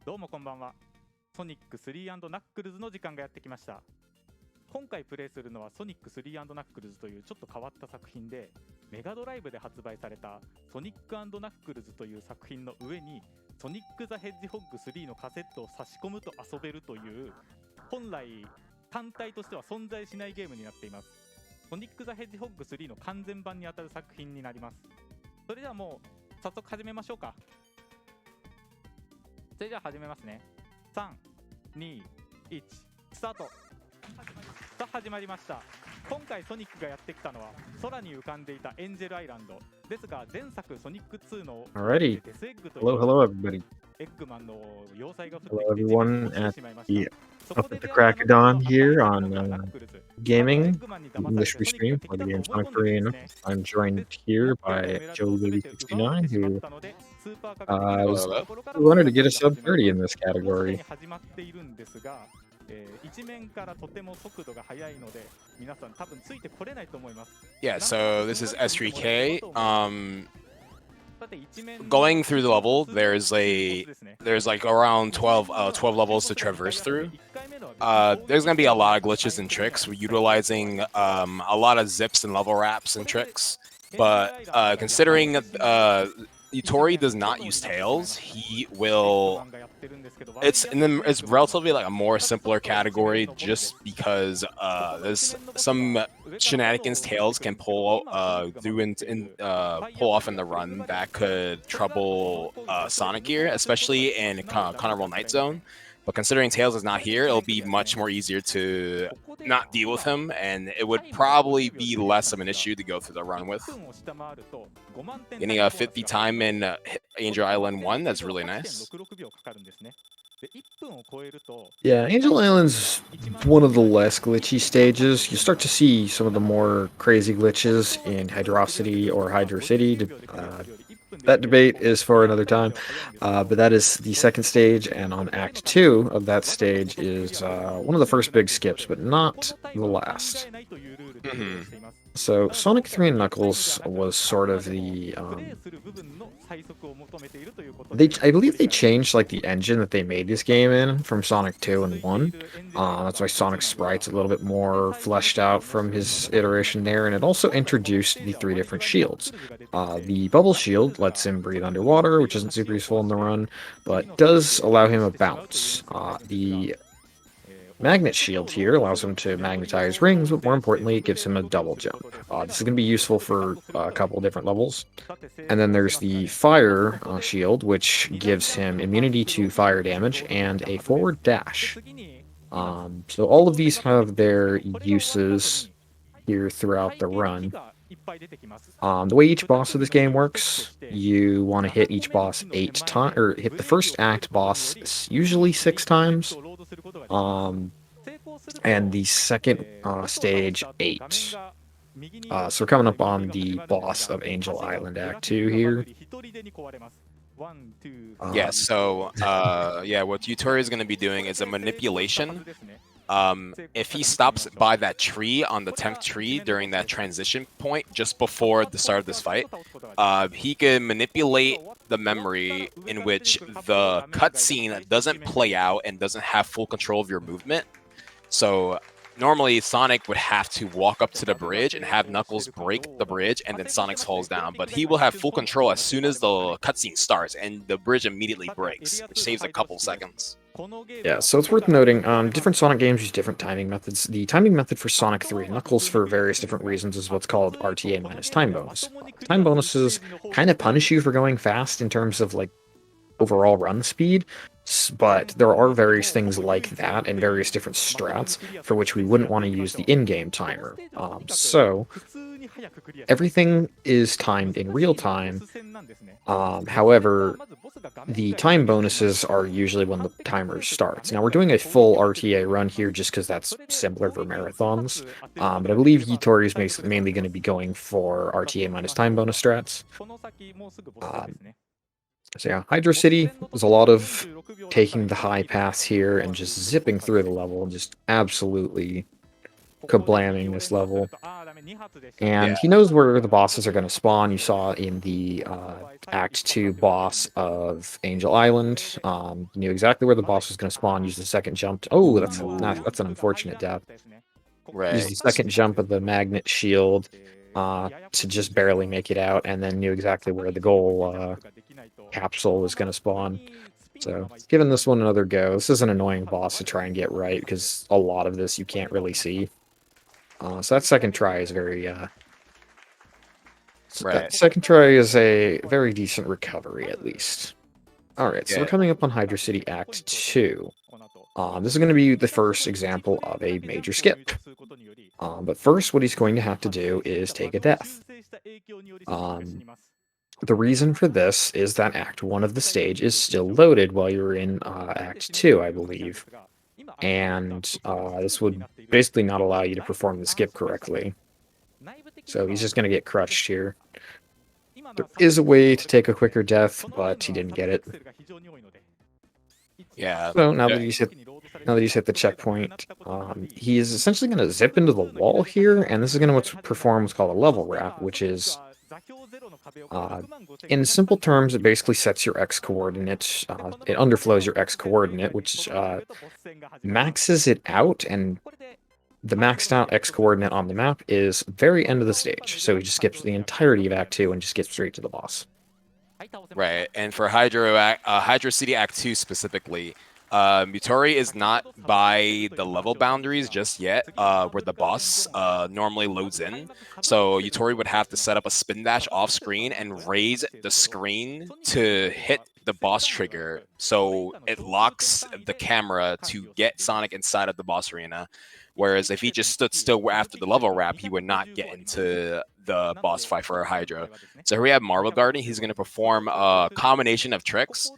どうもこんばんは。ソニック3&ナックルズの時間がやってきました。今回プレイするのはソニック3&ナックルズというちょっと変わった作品で、メガドライブで発売されたソニック&ナックルズという作品の上にソニック・ザ・ヘッジホッグ3のカセットを差し込むと遊べるという、本来単体としては存在しないゲームになっています。ソニック・ザ・ヘッジホッグ3の完全版にあたる作品になります。それではもう早速始めましょうか。それでは始めますね。3、2、1、スタート。さあ始まりました。今回ソニックがやってきたのは空に浮かんでいたエンジェルアイランドですが、前作ソニック2の Alrighty. デスエッグという Hello, everybody. エッグマンの要塞が降って Hello, きて地面に everyone 落ちて at しまいまし the た。 up at the crack of dawn here on Gaming, the English restream for the game Sonic 3 and I'm joined here by Joey69, who wanted to get a sub 30 in this category. 一面からとても速度が速いので皆さん多分ついてこれないと思います。 Yeah, so this is S3K. Going through the level, there's like around 12 levels to traverse through. There's gonna be a lot of glitches and tricks. We're utilizing a lot of zips and level wraps and tricks, but considering Yutori does not use tails, he will. It's relatively like a more simpler category just because there's some shenanigans tails can pull through and pull off in the run that could trouble Sonic here, especially in Carnival Night Zone. But considering Tails is not here, it'll be much more easier to not deal with him, and it would probably be less of an issue to go through the run with. Getting a 50 time in Angel Island 1, that's really nice. Yeah, Angel Island's one of the less glitchy stages. You start to see some of the more crazy glitches in Hydrocity or Hydro City. That debate is for another time, but that is the second stage, and on Act 2 of that stage is one of the first big skips, but not the last. So Sonic 3 and Knuckles was sort of the I believe they changed like the engine that they made this game in from Sonic 2 and 1. That's why Sonic's sprite's a little bit more fleshed out from his iteration there, and it also introduced the 3 different shields. The bubble shield lets him breathe underwater, which isn't super useful in the run, but does allow him a bounce. The magnet shield here allows him to magnetize rings, but more importantly, it gives him a double jump. This is going to be useful for a couple different levels. And then there's the fire shield, which gives him immunity to fire damage and a forward dash. So all of these have their uses here throughout the run. The way each boss of this game works, you want to hit each boss 8 times, or hit the first act boss usually 6 times. And the second stage 8. So we're coming up on the boss of Angel Island Act 2 here. Yeah, so what Yutori is going to be doing is a manipulation. If he stops by that tree on the 10th tree during that transition point just before the start of this fight, he can manipulate the memory in which the cutscene doesn't play out and doesn't have full control of your movement. So normally Sonic would have to walk up to the bridge and have Knuckles break the bridge and then Sonic falls down, but he will have full control as soon as the cutscene starts and the bridge immediately breaks, which saves a couple seconds. Yeah, so it's worth noting, different Sonic games use different timing methods. The timing method for Sonic 3 and Knuckles, for various different reasons, is what's called RTA minus time bonus. Time bonuses kind of punish you for going fast in terms of, like, overall run speed, but there are various things like that and various different strats for which we wouldn't want to use the in-game timer. So everything is timed in real time. However, the time bonuses are usually when the timer starts. Now, we're doing a full RTA run here just because that's simpler for marathons, but I believe Yutori is mainly going to be going for RTA minus time bonus strats. So yeah, Hydro City is a lot of taking the high pass here and just zipping through the level and just absolutely kablamming this level. And Yeah. he knows where the bosses are going to spawn. You saw in the Act 2 boss of Angel Island. Knew exactly where the boss was going to spawn. Used the second jump. Oh, that's an unfortunate death. Used Right. the second jump of the magnet shield to just barely make it out, and then knew exactly where the goal capsule was going to spawn. So, giving this one another go. This is an annoying boss to try and get right, because a lot of this you can't really see. So that second try is very... that second try is a very decent recovery, at least. Alright, so we're coming up on Hydra City Act 2. This is going to be the first example of a major skip. But first, what he's going to have to do is take a death. The reason for this is that Act 1 of the stage is still loaded while you're in Act 2, I believe. And this would basically not allow you to perform the skip correctly. So he's just going to get crushed here. There is a way to take a quicker death, but he didn't get it. Yeah. So now that he's hit the checkpoint, he is essentially going to zip into the wall here, and this is going to perform what's called a level wrap, which is, in simple terms, it basically sets your X coordinate. It underflows your X coordinate, which maxes it out, and the maxed out X coordinate on the map is very end of the stage. So he just skips the entirety of Act 2 and just gets straight to the boss. Right, and for Hydra City Act 2 specifically, Yutori is not by the level boundaries just yet, where the boss normally loads in. So Yutori would have to set up a spin dash off screen and raise the screen to hit the boss trigger, so it locks the camera to get Sonic inside of the boss arena. Whereas if he just stood still after the level wrap, he would not get into the boss fight for Hydra. So here we have Marble Garden. He's going to perform a combination of tricks.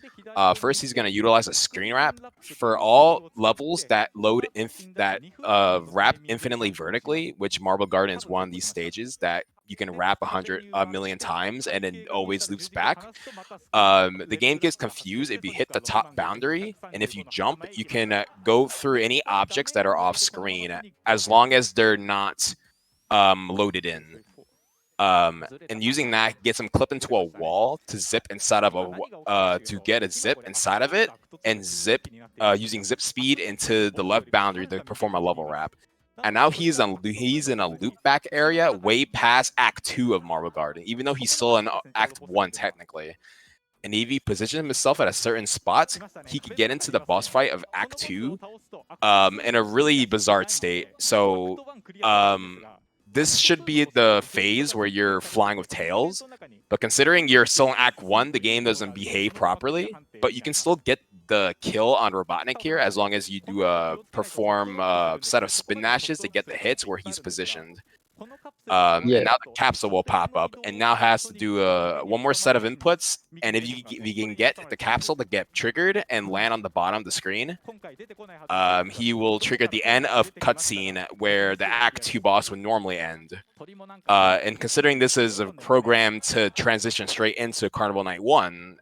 First, he's going to utilize a screen wrap for all levels that wrap infinitely vertically, which Marble Garden is one of these stages that you can wrap a million times and it always loops back. The game gets confused if you hit the top boundary, and if you jump, you can go through any objects that are off screen as long as they're not loaded in. And using that gets him clipped into a wall to zip inside of to get a zip inside of it, and zip using zip speed into the left boundary to perform a level wrap. And now he's in a loop back area way past Act 2 of Marble Garden, even though he's still in Act 1 technically. And if he positions himself at a certain spot, he could get into the boss fight of Act 2 in a really bizarre state. So this should be the phase where you're flying with tails, but considering you're still in Act 1, the game doesn't behave properly, but you can still get the kill on Robotnik here as long as you do perform a set of spin dashes to get the hits where he's positioned. And now the capsule will pop up, and now has to do one more set of inputs, and if you can get the capsule to get triggered and land on the bottom of the screen, he will trigger the end of cutscene where the Act 2 boss would normally end. And considering this is a program to transition straight into Carnival Night 1,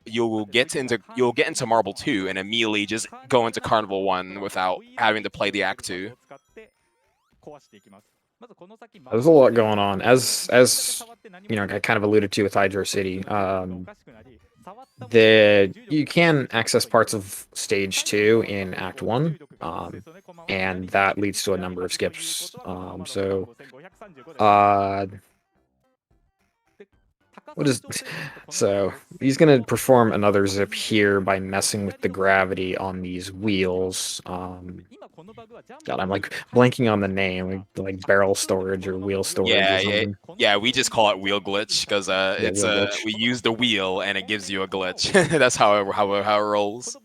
you'll get into Marble 2 and immediately just go into Carnival 1 without having to play the Act 2. There's a lot going on, as you know, I kind of alluded to with Hydra City. You can access parts of Stage 2 in Act 1, and that leads to a number of skips. So he's going to perform another zip here by messing with the gravity on these wheels. God, I'm like blanking on the name, like barrel storage or wheel storage. Yeah. We just call it wheel glitch because we use the wheel and it gives you a glitch. That's how it rolls.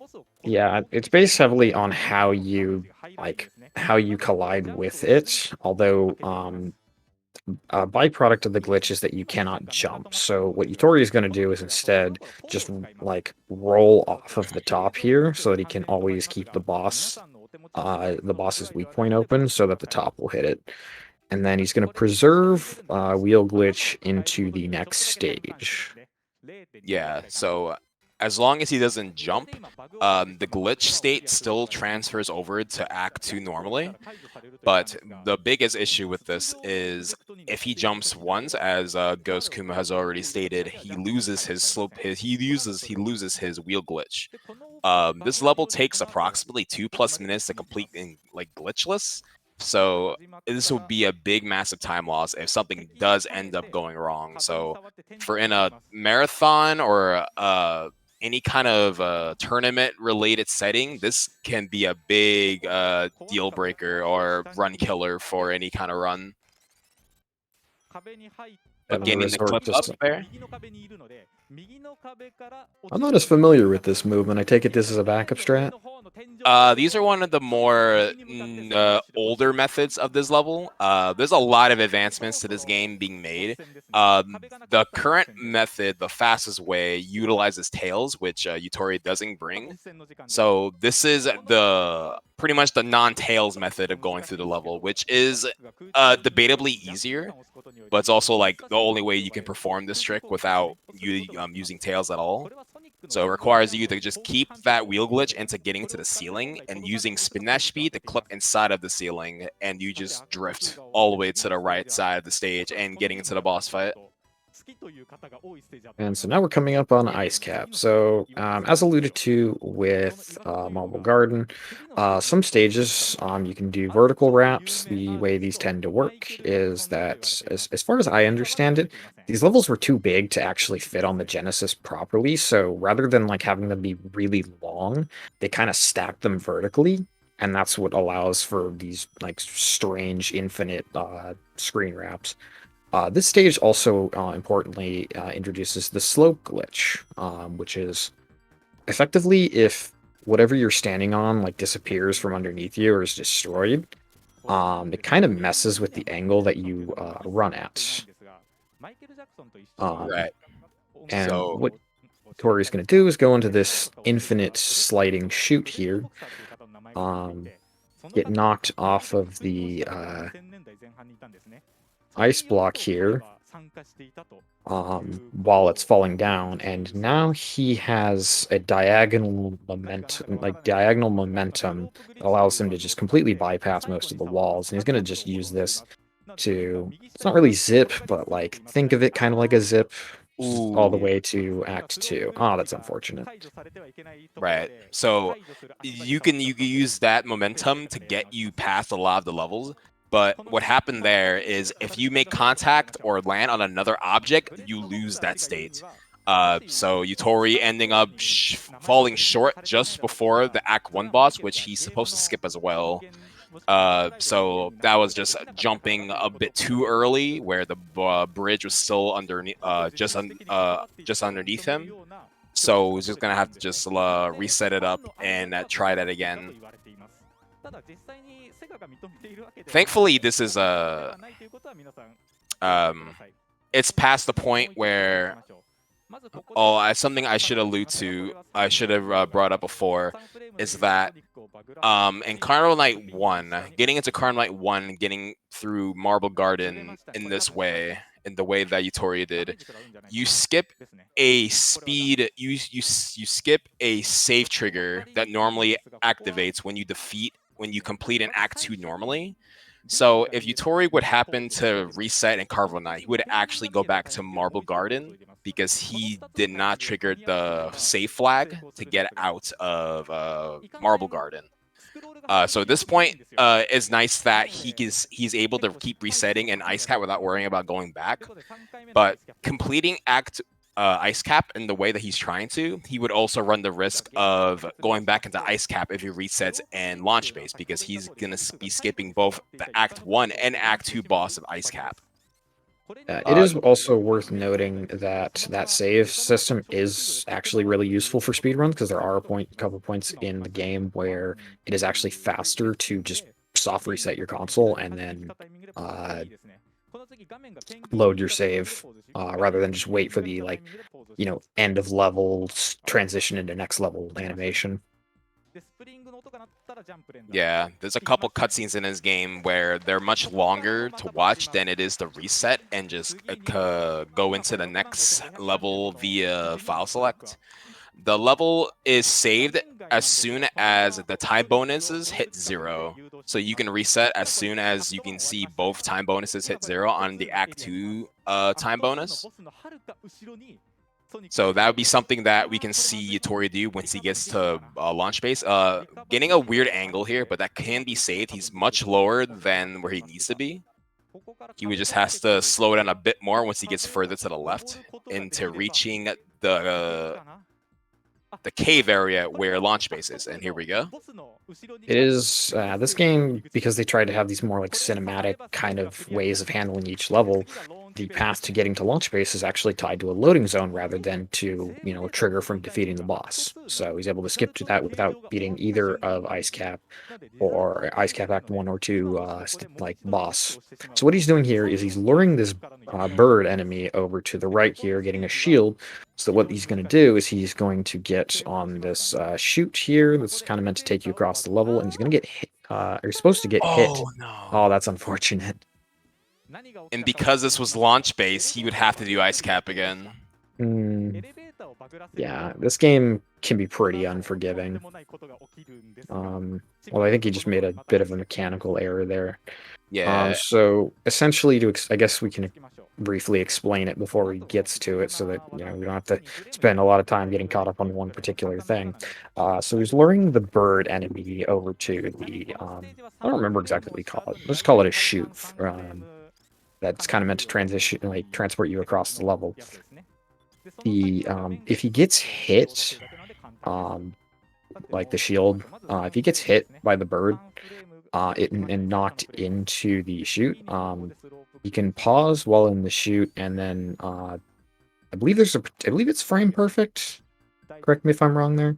Yeah, it's based heavily on how you collide with it. Although a byproduct of the glitch is that you cannot jump. So what Yutori is going to do is instead just like roll off of the top here so that he can always keep the boss's weak point open so that the top will hit it. And then he's going to preserve wheel glitch into the next stage. Yeah, so as long as he doesn't jump, the glitch state still transfers over to Act 2 normally. But the biggest issue with this is if he jumps once, as Ghost Kuma has already stated, he loses his slope. He loses his wheel glitch. This level takes approximately 2+ minutes to complete in like glitchless. So this will be a big, massive time loss if something does end up going wrong. So for in a marathon or any kind of tournament-related setting, this can be a big deal breaker or run killer for any kind of run. But getting the clip up there. I'm not as familiar with this movement. I take it this is a backup strat? These are one of the more older methods of this level. There's a lot of advancements to this game being made. The current method, the fastest way, utilizes tails, which Yutori doesn't bring. So this is pretty much the non-tails method of going through the level, which is debatably easier, but it's also like the only way you can perform this trick without using tails at all. So it requires you to just keep that wheel glitch into getting to the ceiling and using spin dash speed to clip inside of the ceiling, and you just drift all the way to the right side of the stage and getting into the boss fight. And so now we're coming up on Ice Cap. So as alluded to with Marble Garden, some stages you can do vertical wraps. The way these tend to work is that, as far as I understand it, these levels were too big to actually fit on the Genesis properly. So rather than like having them be really long, they kind of stack them vertically. And that's what allows for these like strange infinite screen wraps. This stage also, importantly, introduces the slope glitch, which is effectively if whatever you're standing on like disappears from underneath you or is destroyed, it kind of messes with the angle that you run at. Right. And So what Tori's going to do is go into this infinite sliding chute here, get knocked off of the ice block here while it's falling down, and now he has a diagonal momentum that allows him to just completely bypass most of the walls, and he's going to just use this to, it's not really zip, but like think of it kind of like a zip all the way to Act 2. Oh, that's unfortunate. Right. So you can use that momentum to get you past a lot of the levels. But what happened there is if you make contact or land on another object, you lose that state. So Yutori ending up falling short just before the Act 1 boss, which he's supposed to skip as well. So that was just jumping a bit too early, where the bridge was still underneath, just underneath him. So he's just gonna have to just reset it up and try that again. Thankfully, this is it's past the point where something I should have brought up before is that in Carnival Night 1, getting into Carnival Night 1, getting through Marble Garden in this way, in the way that Yutori did, you skip a you skip a save trigger that normally activates when you complete an Act 2 normally. So if Yutori would happen to reset in Carnival Night, he would actually go back to Marble Garden because he did not trigger the save flag to get out of Marble Garden. So at this point, it's nice that he's able to keep resetting in Ice Cap without worrying about going back. But completing Ice Cap in the way that he's trying to, he would also run the risk of going back into Ice Cap if he resets and launch base, because he's going to be skipping both the Act 1 and Act 2 boss of Ice Cap. It is also worth noting that that save system is actually really useful for speedruns, because there are a couple points in the game where it is actually faster to just soft reset your console and then load your save rather than just wait for the end of level transition into next level animation. Yeah, there's a couple cutscenes in this game where they're much longer to watch than it is to reset and just go into the next level via file select. The level is saved as soon as the time bonuses hit 0. So you can reset as soon as you can see both time bonuses hit 0 on the Act 2 time bonus. So that would be something that we can see Yutori do once he gets to launch base. Getting a weird angle here, but that can be saved. He's much lower than where he needs to be. He would just has to slow down a bit more once he gets further to the left into reaching the cave area where launch base is. And here we go. It is this game, because they tried to have these more like cinematic kind of ways of handling each level. The path to getting to launch base is actually tied to a loading zone rather than to, you know, a trigger from defeating the boss. So he's able to skip to that without beating either of Ice Cap or Ice Cap Act 1 or 2 like boss. So what he's doing here is he's luring this bird enemy over to the right here, getting a shield. So what he's going to do is he's going to get on this chute here that's kind of meant to take you across the level, and he's going to get hit. You're supposed to get hit. No. Oh, that's unfortunate. And because this was launch base, he would have to do Ice Cap again. Yeah, this game can be pretty unforgiving. Well, I think he just made a bit of a mechanical error there. Yeah. So essentially, I guess we can briefly explain it before he gets to it, so that, you know, we don't have to spend a lot of time getting caught up on one particular thing. So he's luring the bird enemy over to the I don't remember exactly what we call it. Let's call it a chute. That's kind of meant to transport you across the level. If he gets hit, like the shield, if he gets hit by the bird, and knocked into the chute, you can pause while in the chute, and then I believe it's frame perfect. Correct me if I'm wrong there.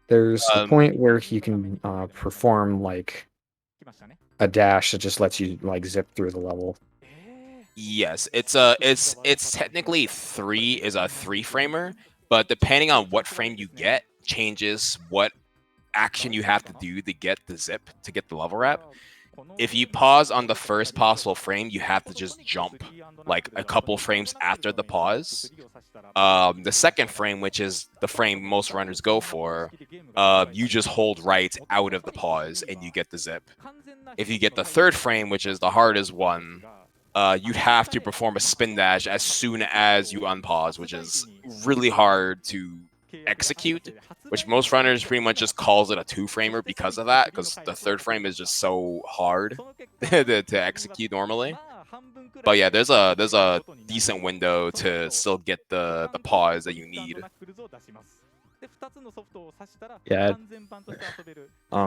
There's a point where you can perform like a dash that just lets you like zip through the level. Yes, it's technically 3 is a 3-framer, but depending on what frame you get, changes what action you have to do to get the zip, to get the level wrap. If you pause on the first possible frame, you have to just jump like a couple frames after the pause. The second frame, which is the frame most runners go for, you just hold right out of the pause and you get the zip. If you get the third frame, which is the hardest one, you'd have to perform a spin dash as soon as you unpause, which is really hard to execute, which most runners pretty much just calls it a 2-framer because of that, because the third frame is just so hard to execute normally. But yeah, there's a decent window to still get the pause that you need. Yeah.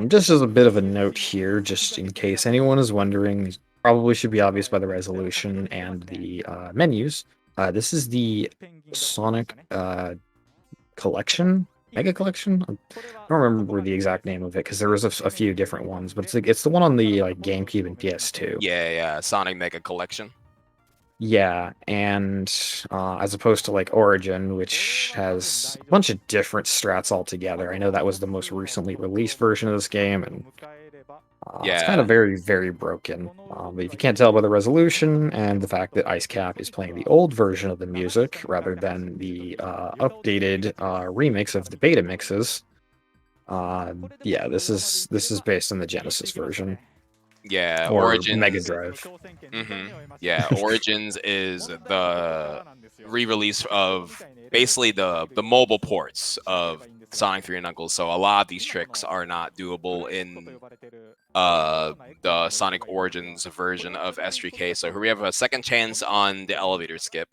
Just as a bit of a note here, just in case anyone is wondering, probably should be obvious by the resolution and the menus. This is the Sonic collection, Mega Collection. I don't remember the exact name of it because there was a few different ones, but it's the one on the like GameCube and PS2. Yeah, Sonic Mega Collection. Yeah, and as opposed to like Origin, which has a bunch of different strats altogether. I know that was the most recently released version of this game, and it's kind of very, very broken. But if you can't tell by the resolution and the fact that Ice Cap is playing the old version of the music rather than the updated remix of the beta mixes, yeah, this is based on the Genesis version. Yeah, or Origins. Mega Drive. Yeah, Origins is the re-release of basically the mobile ports of Sonic 3 and Knuckles. So a lot of these tricks are not doable in the Sonic Origins version of S3K. So here we have a second chance on the elevator skip.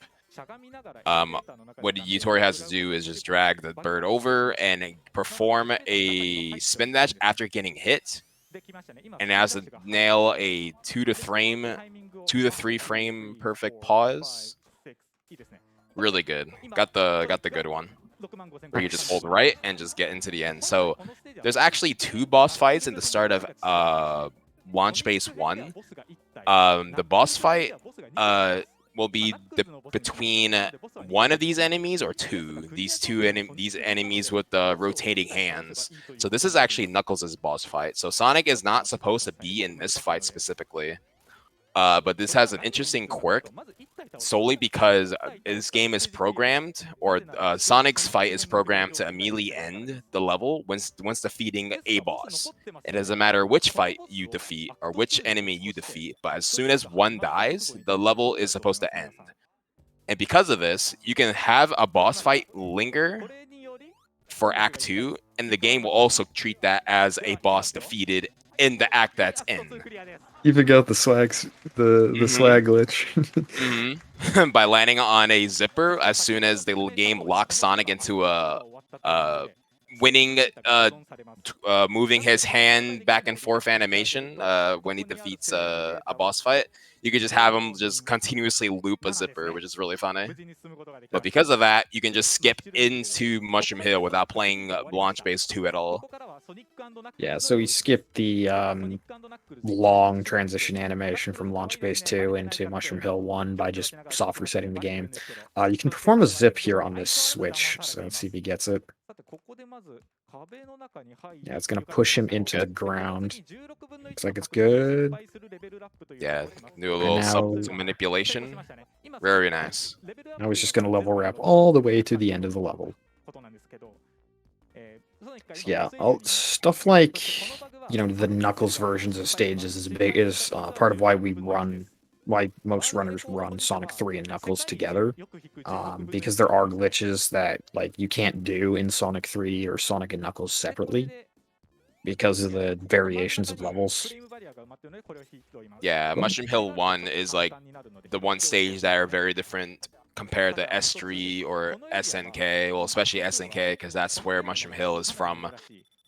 What Yutori has to do is just drag the bird over and perform a spin dash after getting hit. And it has to nail a 2 to 3 frame perfect pause. Really good. Got the good one. Where you just hold right and just get into the end. So there's actually 2 boss fights in the start of Launch Base 1. The boss fight will be between one of these enemies or these enemies with the rotating hands. So this is actually Knuckles' boss fight. So Sonic is not supposed to be in this fight specifically. But this has an interesting quirk solely because this game is programmed, or Sonic's fight is programmed to immediately end the level once defeating a boss. It doesn't matter which fight you defeat or which enemy you defeat, but as soon as one dies, the level is supposed to end. And because of this, you can have a boss fight linger for Act 2, and the game will also treat that as a boss defeated in the act that's in. Even got the swag glitch. By landing on a zipper as soon as the game locks Sonic into a winning, moving his hand back and forth animation when he defeats a boss fight. You could just have him just continuously loop a zipper, which is really funny. But because of that, you can just skip into Mushroom Hill without playing Launch Base 2 at all. Yeah, so we skipped the long transition animation from Launch Base 2 into Mushroom Hill 1 by just soft resetting the game. You can perform a zip here on this switch, so let's see if he gets it. Yeah, it's going to push him into the ground. Looks like it's good. Yeah, do a little subtle manipulation. Very nice. Now he's just going to level wrap all the way to the end of the level. Yeah, stuff like, the Knuckles versions of stages is part of why most runners run Sonic 3 and Knuckles together, because there are glitches that you can't do in Sonic 3 or Sonic and Knuckles separately because of the variations of levels. Yeah, Mushroom Hill 1 is the one stage that are very different compared to S3 or SNK, well, especially SNK, because that's where Mushroom Hill is from.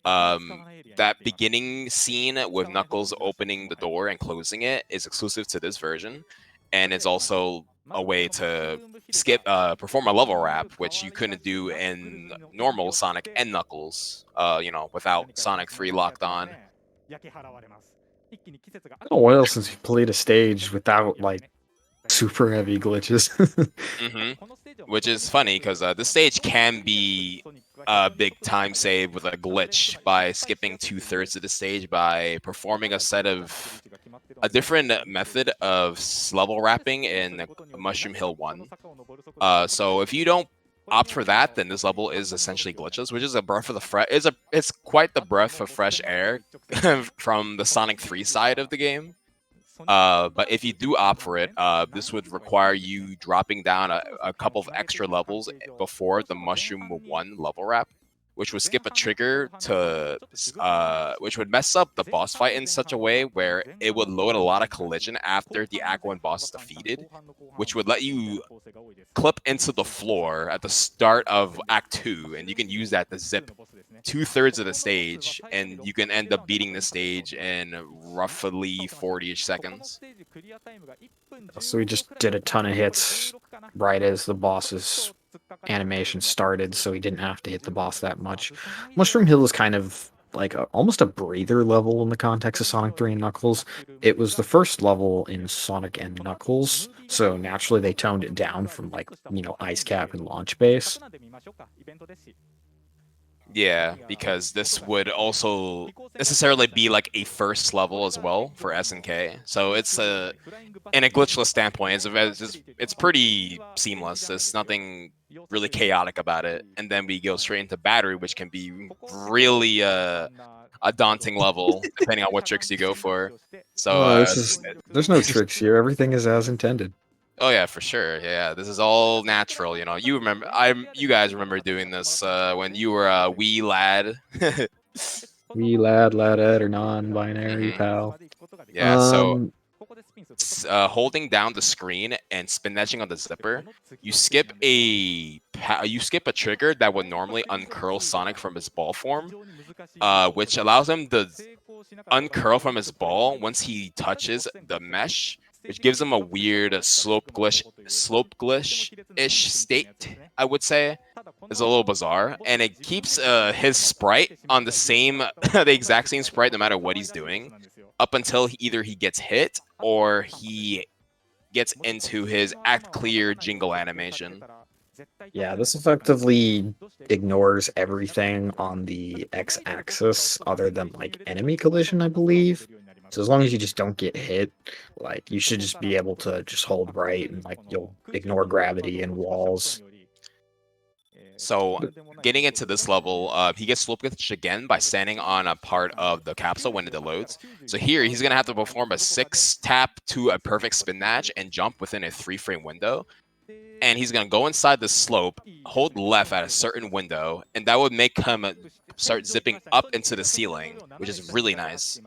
That beginning scene with Knuckles opening the door and closing it is exclusive to this version, and it's also a way to perform a level wrap, which you couldn't do in normal Sonic and Knuckles, without Sonic 3 locked on. I don't know what else has played a stage without super heavy glitches. Which is funny because this stage can be a big time save with a glitch by skipping 2/3 of the stage by performing a different method of level wrapping in Mushroom Hill 1. So if you don't opt for that, then this level is essentially glitchless, which is a breath of the it's quite the breath of fresh air from the Sonic 3 side of the game. But if you do opt for it, this would require you dropping down a couple of extra levels before the Mushroom 1 level wrap, which would skip a trigger which would mess up the boss fight in such a way where it would load a lot of collision after the Act 1 boss is defeated, which would let you clip into the floor at the start of Act 2, and you can use that to zip 2/3 of the stage, and you can end up beating the stage in roughly 40-ish seconds. So we just did a ton of hits right as the boss's animation started, so he didn't have to hit the boss that much. Mushroom Hill is kind of almost a breather level in the context of Sonic 3 and Knuckles. It was the first level in Sonic and Knuckles, so naturally they toned it down from Ice Cap and Launch Base. Yeah, because this would also necessarily be a first level as well for SNK. So it's in a glitchless standpoint, it's pretty seamless. There's nothing really chaotic about it. And then we go straight into Battery, which can be really a daunting level depending on what tricks you go for. So there's no tricks here. Everything is as intended. Oh yeah, for sure. Yeah, this is all natural. You remember, you guys remember doing this when you were a wee lad. Wee lad, ladette, or non-binary pal. Yeah. So holding down the screen and spin edging on the zipper, you skip a trigger that would normally uncurl Sonic from his ball form, which allows him to uncurl from his ball once he touches the mesh, which gives him a weird slope glitch-ish state, I would say. It's a little bizarre, and it keeps his sprite on the exact same sprite no matter what he's doing, up until either he gets hit or he gets into his act clear jingle animation. Yeah, this effectively ignores everything on the x-axis other than enemy collision, I believe. So as long as you just don't get hit, like you should just be able to just hold right and like you'll ignore gravity and walls. So getting into this level, he gets slope glitched again by standing on a part of the capsule when it deloads. So here he's gonna have to perform a 6 tap to a perfect spin dash and jump within a 3-frame window. And he's gonna go inside the slope, hold left at a certain window, and that would make him start zipping up into the ceiling, which is really nice.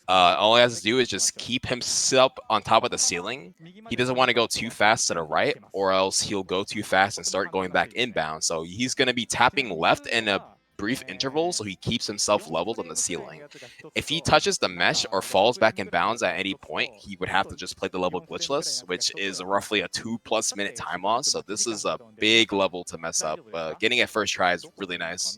All he has to do is just keep himself on top of the ceiling. He doesn't want to go too fast to the right, or else he'll go too fast and start going back inbound. So he's going to be tapping left in a brief interval, so he keeps himself leveled on the ceiling. If he touches the mesh or falls back in bounds at any point, he would have to just play the level glitchless, which is roughly a 2+ minute time loss. So this is a big level to mess up. Getting it first try is really nice.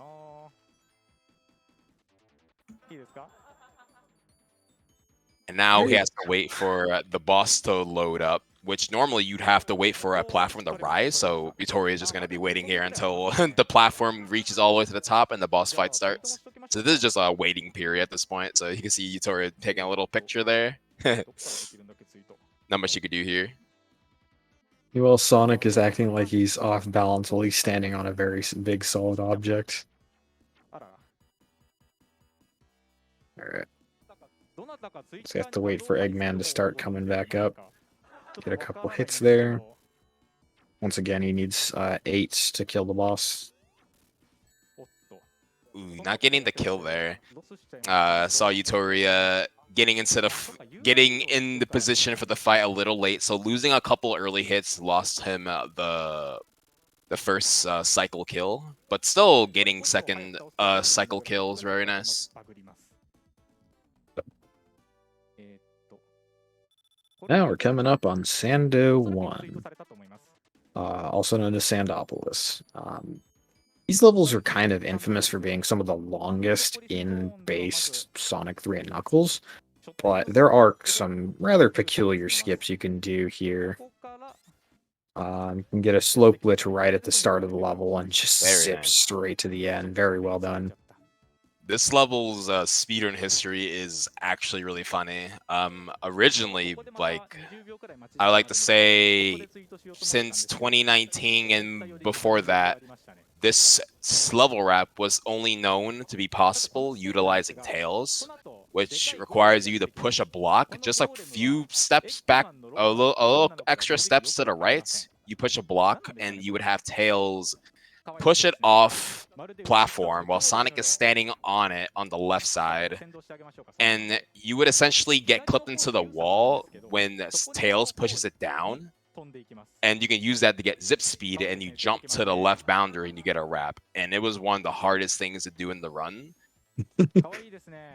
And now he has to wait for the boss to load up, which normally you'd have to wait for a platform to rise. So Yutori is just going to be waiting here until the platform reaches all the way to the top and the boss fight starts. So this is just a waiting period at this point. So you can see Yutori taking a little picture there. Not much you could do here. Well, Sonic is acting like he's off balance while he's standing on a very big solid object. Alright. So you have to wait for Eggman to start coming back up. Get a couple hits there. Once again, he needs 8 to kill the boss. Ooh, not getting the kill there. Saw Yutori getting in the position for the fight a little late, so losing a couple early hits lost him the first cycle kill, but still getting second cycle kills, very nice. Now we're coming up on Sando 1, also known as Sandopolis. These levels are kind of infamous for being some of the longest in base Sonic 3 and Knuckles, but there are some rather peculiar skips you can do here. You can get a slope glitch right at the start of the level and just zip straight to the end. Very well done. This level's speedrun history is actually really funny. Originally, like, I like to say, since 2019 and before that, this level wrap was only known to be possible utilizing tails, which requires you to push a block just a few steps back, a little extra steps to the right. You push a block, and you would have tails push it off platform while Sonic is standing on it on the left side, and you would essentially get clipped into the wall when Tails pushes it down, and you can use that to get zip speed, and you jump to the left boundary and you get a wrap. And it was one of the hardest things to do in the run.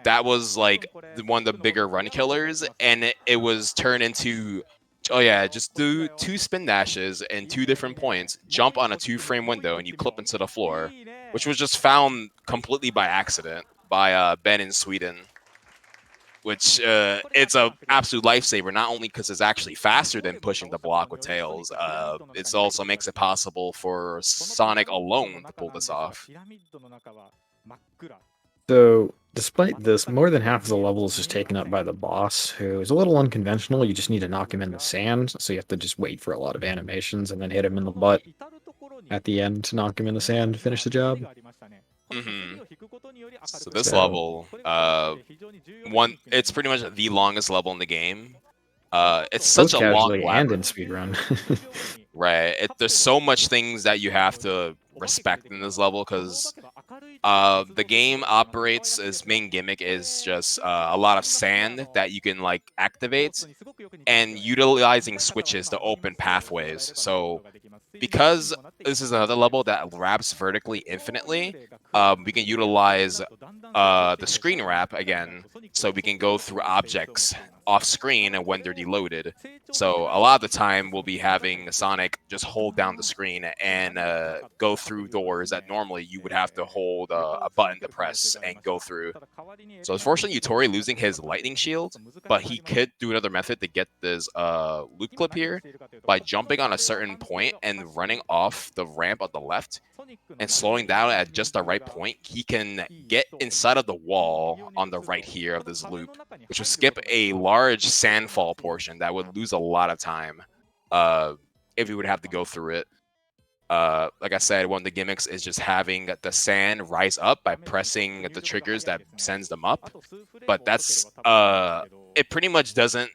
That was like one of the bigger run killers, and it was turned into, oh yeah, just do 2 spin dashes and 2 different points, jump on a 2-frame window, and you clip into the floor, which was just found completely by accident by Ben in Sweden. Which it's a absolute lifesaver, not only because it's actually faster than pushing the block with Tails, it also makes it possible for Sonic alone to pull this off. So, despite this, more than half of the level is just taken up by the boss, who is a little unconventional. You just need to knock him in the sand, so you have to just wait for a lot of animations and then hit him in the butt at the end to knock him in the sand to finish the job. So this level, it's pretty much the longest level in the game. It's such a long and in speedrun. Right. There's so much things that you have to respect in this level, because the game operates, its main gimmick is just a lot of sand that you can like activate, and utilizing switches to open pathways. So because this is another level that wraps vertically infinitely, we can utilize the screen wrap again, so we can go through objects off screen and when they're deloaded. So a lot of the time we'll be having Sonic just hold down the screen and go through doors that normally you would have to hold a button to press and go through. So unfortunately, Yutori losing his lightning shield, but he could do another method to get this loop clip here by jumping on a certain point and running off the ramp on the left and slowing down at just the right right point, he can get inside of the wall on the right here of this loop, which would skip a large sandfall portion that would lose a lot of time if he would have to go through it. Like I said, one of the gimmicks is just having the sand rise up by pressing the triggers that sends them up. But that's it pretty much doesn't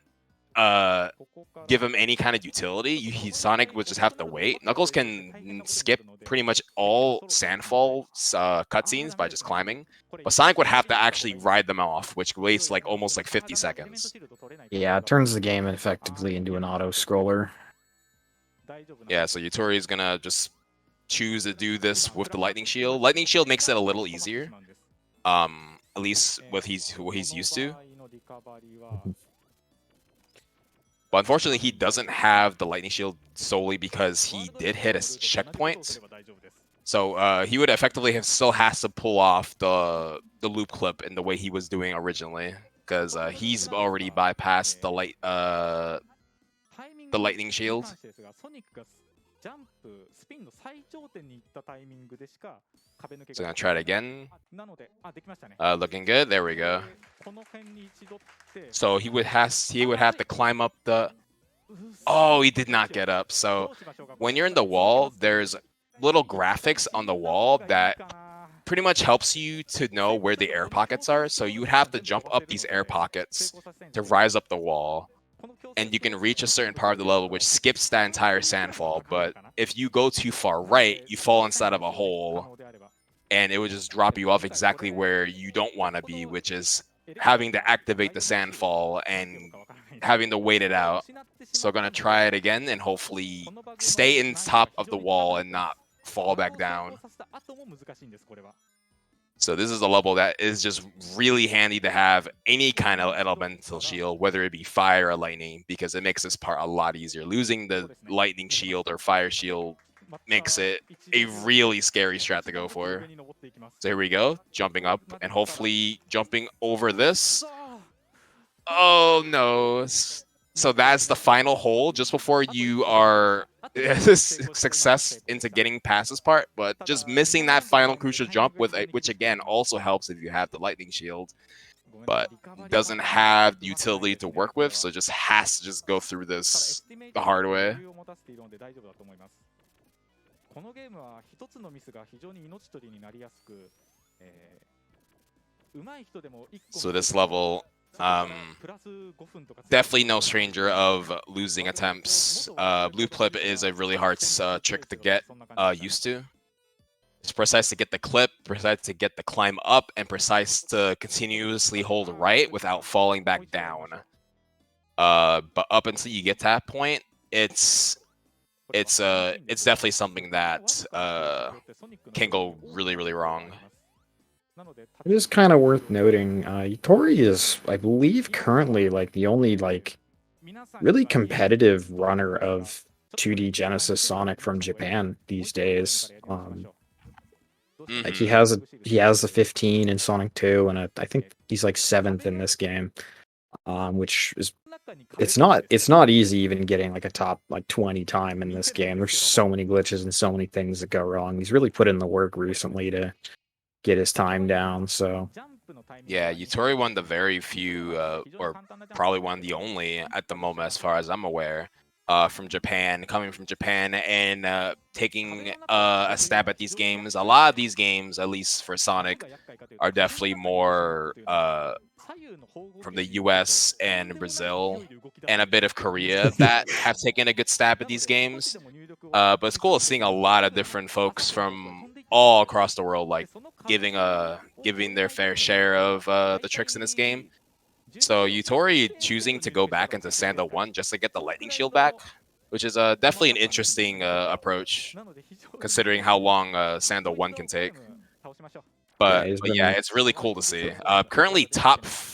give him any kind of utility. Sonic would just have to wait. Knuckles can skip pretty much all sandfall cutscenes by just climbing, but Sonic would have to actually ride them off, which wastes like almost like 50 seconds. Yeah, it turns the game effectively into an auto scroller. Yeah, so Yutori is gonna just choose to do this with the lightning shield. Lightning shield makes it a little easier, at least what he's used to. But unfortunately, he doesn't have the lightning shield solely because he did hit a checkpoint. So he would effectively still has to pull off the loop clip in the way he was doing originally, because he's already bypassed the lightning shield. So gonna try it again. Looking good. There we go. So he would have to climb up the. Oh, he did not get up. So when you're in the wall, there's little graphics on the wall that pretty much helps you to know where the air pockets are. So you would have to jump up these air pockets to rise up the wall. And you can reach a certain part of the level which skips that entire sandfall. But if you go too far right, you fall inside of a hole, and it would just drop you off exactly where you don't want to be, which is having to activate the sandfall and having to wait it out. So I'm going to try it again and hopefully stay in top of the wall and not fall back down. So this is a level that is just really handy to have any kind of elemental shield, whether it be fire or lightning, because it makes this part a lot easier. Losing the lightning shield or fire shield makes it a really scary strat to go for. So here we go, jumping up and hopefully jumping over this. Oh no. So that's the final hole just before you are success into getting past this part, but just missing that final crucial jump which again also helps if you have the lightning shield, but doesn't have the utility to work with, so just has to just go through this the hard way. So this level, definitely no stranger of losing attempts. Blue clip is a really hard trick to get used to. It's precise to get the clip, precise to get the climb up, and precise to continuously hold right without falling back down. But up until you get to that point, it's definitely something that can go really, really wrong. It is kind of worth noting, Yutori is, I believe, currently like the only like really competitive runner of 2D Genesis Sonic from Japan these days. Like he has the 15 in Sonic 2, and I think he's like 7th in this game, which is it's not easy even getting like a top like 20 time in this game. There's so many glitches and so many things that go wrong. He's really put in the work recently to get his time down. So yeah, Yutori one of the very few, or probably one of the only at the moment, as far as I'm aware, from Japan, coming from Japan and taking a stab at these games. A lot of these games, at least for Sonic, are definitely more from the US and Brazil and a bit of Korea that have taken a good stab at these games. But it's cool seeing a lot of different folks from all across the world like giving their fair share of the tricks in this game. So Yutori choosing to go back into Sando 1 just to get the lightning shield back, which is definitely an interesting approach, considering how long Sando 1 can take. But yeah, it's really cool to see. Currently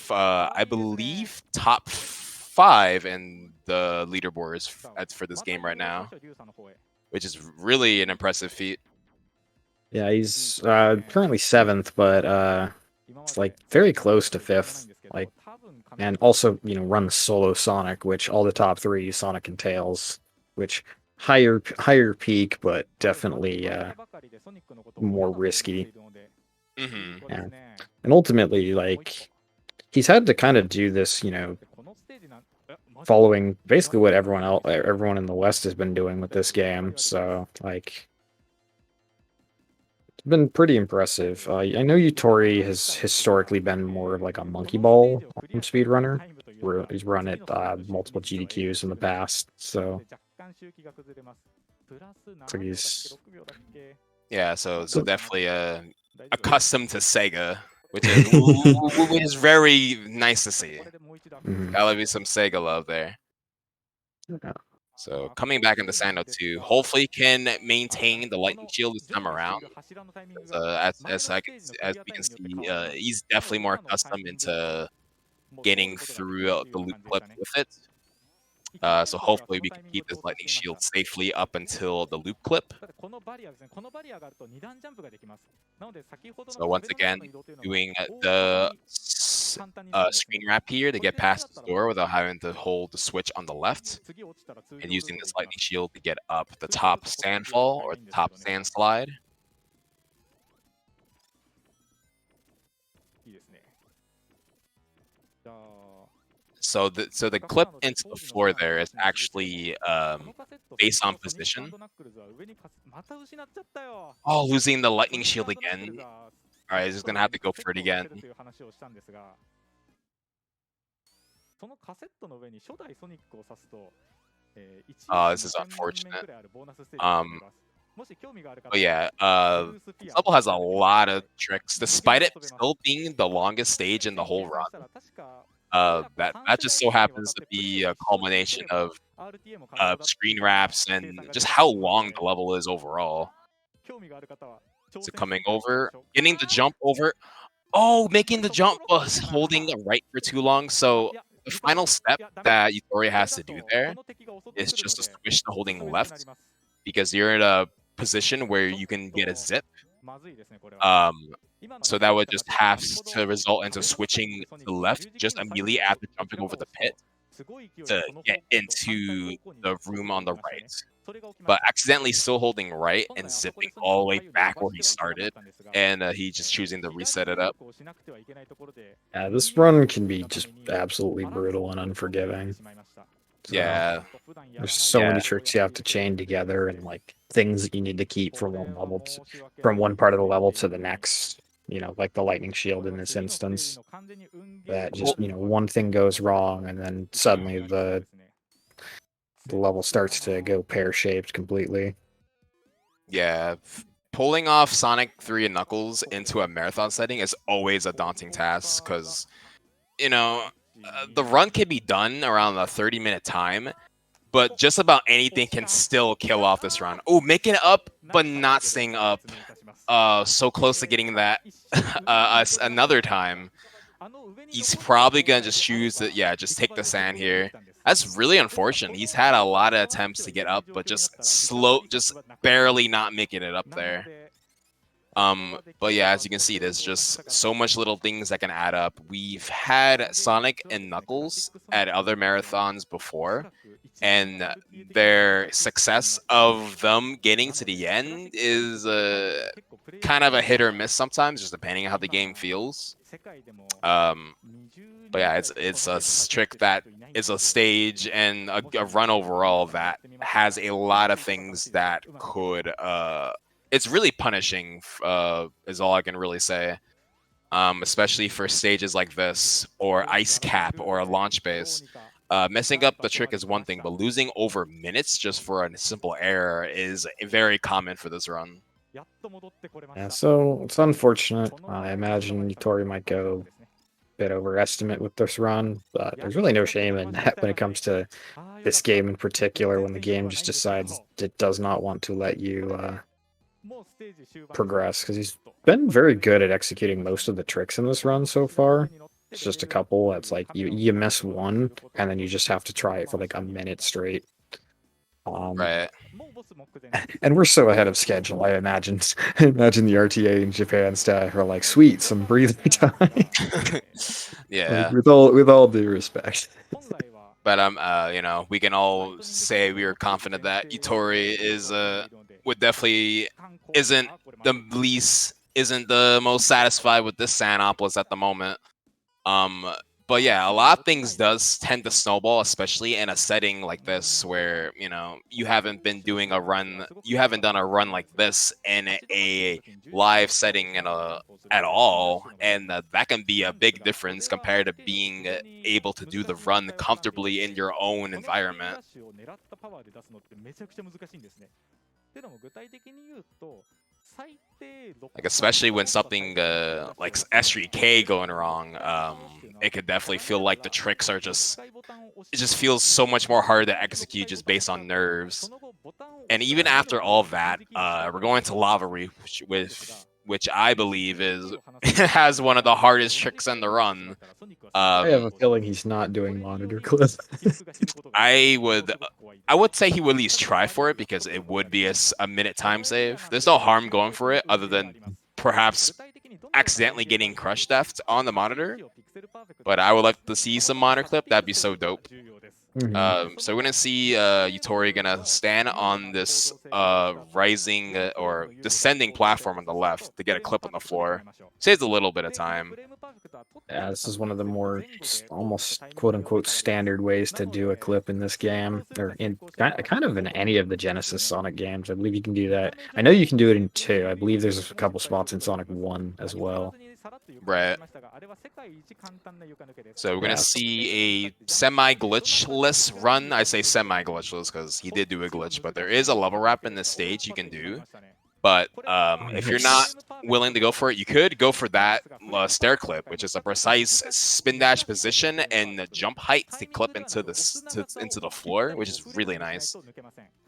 I believe top 5 in the leaderboards for this game right now, which is really an impressive feat. yeah, he's currently 7th, but it's like very close to 5th. Like, and also, you know, runs solo Sonic, which all the top 3 Sonic and Tails, which higher peak, but definitely more risky. Mm-hmm. Yeah. And ultimately, like, he's had to kind of do this, following basically what everyone in the West has been doing with this game. So, like, it's been pretty impressive. I know Yutori has historically been more of like a monkey ball speedrunner, where he's run at multiple GDQs in the past. So, it's like he's Yeah, so definitely accustomed to Sega, which is very nice to see. Gotta be some Sega love there. So coming back into Sando 2, hopefully can maintain the lightning shield this time around. As we can see, he's definitely more accustomed into getting through the loop clip with it. So hopefully we can keep this lightning shield safely up until the loop clip. So once again, doing the screen wrap here to get past this door without having to hold the switch on the left, and using this lightning shield to get up the top sandfall or the top sand slide. So the clip into the floor there is actually based on position. Oh, losing the lightning shield again. All right, he's just gonna have to go for it again. Oh, this is unfortunate. But yeah, this level has a lot of tricks, despite it still being the longest stage in the whole run. That just so happens to be a culmination of screen wraps and just how long the level is overall. So coming over, getting the jump over. Oh, making the jump was holding right for too long. So the final step that Yutori has to do there is just to switch to holding left, because you're in a position where you can get a zip. So that would just have to result into switching to left just immediately after jumping over the pit to get into the room on the right, but accidentally still holding right and zipping all the way back where he started, and he just choosing to reset it up. Yeah, this run can be just absolutely brutal and unforgiving. So, Yeah, there's so yeah, many tricks you have to chain together, and like things that you need to keep from from one part of the level to the next. Like the lightning shield in this instance. That just one thing goes wrong, and then suddenly the level starts to go pear-shaped completely. yeah. Pulling off Sonic 3 and Knuckles into a marathon setting is always a daunting task, because the run can be done around a 30-minute time, but just about anything can still kill off this run. Oh, making it up, but not staying up. So close to getting that another time. He's probably gonna just choose to, just take the sand here. That's really unfortunate. He's had a lot of attempts to get up, but just barely not making it up there. But yeah, as you can see, there's just so much little things that can add up. We've had Sonic and Knuckles at other marathons before, and their success of them getting to the end is kind of a hit or miss sometimes, just depending on how the game feels. But yeah, it's a trick that is a stage and a run overall that has a lot of things that could it's really punishing, is all I can really say. Especially for stages like this, or Ice Cap, or a launch base. Messing up the trick is one thing, but losing over minutes just for a simple error is very common for this run. Yeah, so it's unfortunate. I imagine Yutori might go a bit overestimate with this run, but there's really no shame in that when it comes to this game in particular, when the game just decides it does not want to let you progress, because he's been very good at executing most of the tricks in this run so far. It's just a couple that's like you miss one, and then you just have to try it for like a minute straight. Right. And we're so ahead of schedule. I imagine the RTA in Japan staff are like, sweet, some breathing time. Yeah. Like, with all due respect. But we can all say we are confident that Yutori would definitely isn't the least isn't the most satisfied with this Sanopolis at the moment. But yeah, a lot of things does tend to snowball, especially in a setting like this where, you know, you haven't done a run like this in a live setting at all, and that can be a big difference compared to being able to do the run comfortably in your own environment. Like especially when something like S3K going wrong, it could definitely feel like the tricks are it just feels so much more hard to execute just based on nerves. And even after all that, we're going to Lava Reef, which I believe has one of the hardest tricks in the run. I have a feeling he's not doing monitor clip. I would say he would at least try for it because it would be a minute time save. There's no harm going for it other than perhaps accidentally getting crush theft on the monitor. But I would like to see some monitor clip. That'd be so dope. So we're gonna see Yutori gonna stand on this rising or descending platform on the left to get a clip on the floor. Saves a little bit of time. Yeah, this is one of the more almost quote unquote standard ways to do a clip in this game, or in kind of in any of the Genesis Sonic games. I believe you can do that. I know you can do it in 2. I believe there's a couple spots in Sonic 1 as well. Right. So we're gonna see a semi-glitchless run. I say semi-glitchless because he did do a glitch, but there is a level wrap in this stage you can do. But if you're not willing to go for it, you could go for that stair clip, which is a precise spin dash position and jump height to clip into the floor, which is really nice.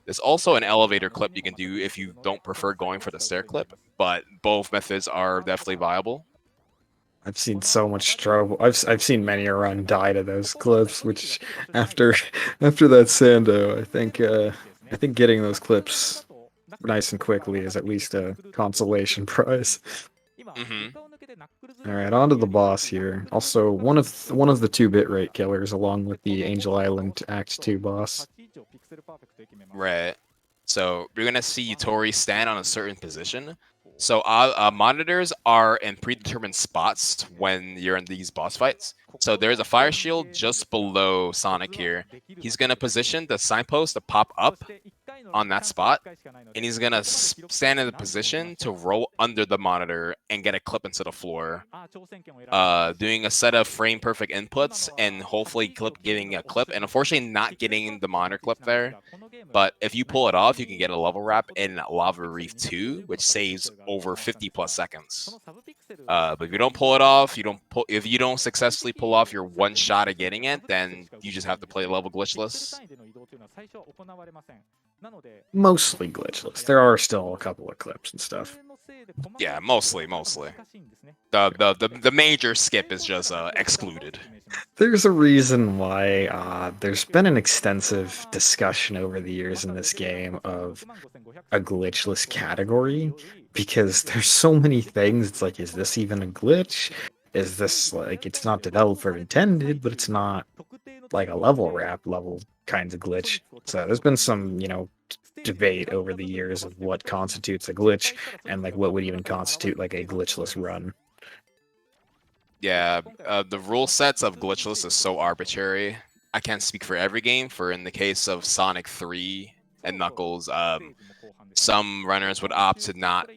There's also an elevator clip you can do if you don't prefer going for the stair clip, but both methods are definitely viable. I've seen so much trouble. I've seen many a run die to those clips, which after that Sando, I think getting those clips nice and quickly is at least a consolation prize. All right, on to the boss here. Also, one of the 2-bit rate killers, along with the Angel Island Act 2 boss. Right. So we're gonna see Yutori stand on a certain position. So monitors are in predetermined spots when you're in these boss fights. So there's a fire shield just below Sonic here. He's gonna position the signpost to pop up on that spot, and he's gonna stand in a position to roll under the monitor and get a clip into the floor, doing a set of frame perfect inputs and hopefully getting a clip, and unfortunately not getting the monitor clip there. But if you pull it off, you can get a level wrap in Lava Reef 2, which saves over 50 plus seconds. But if you don't pull it off, if you don't successfully pull off your one shot at getting it, then you just have to play level glitchless. Mostly glitchless. There are still a couple of clips and stuff. Yeah, mostly. The major skip is just excluded. There's a reason why there's been an extensive discussion over the years in this game of a glitchless category, because there's so many things. It's like, is this even a glitch? Is this like, it's not developer intended, but it's not like a level wrap level kinds of glitch. So there's been some, debate over the years of what constitutes a glitch and like what would even constitute like a glitchless run. Yeah, the rule sets of glitchless is so arbitrary. I can't speak for every game. For in the case of Sonic 3 and Knuckles, some runners would opt to not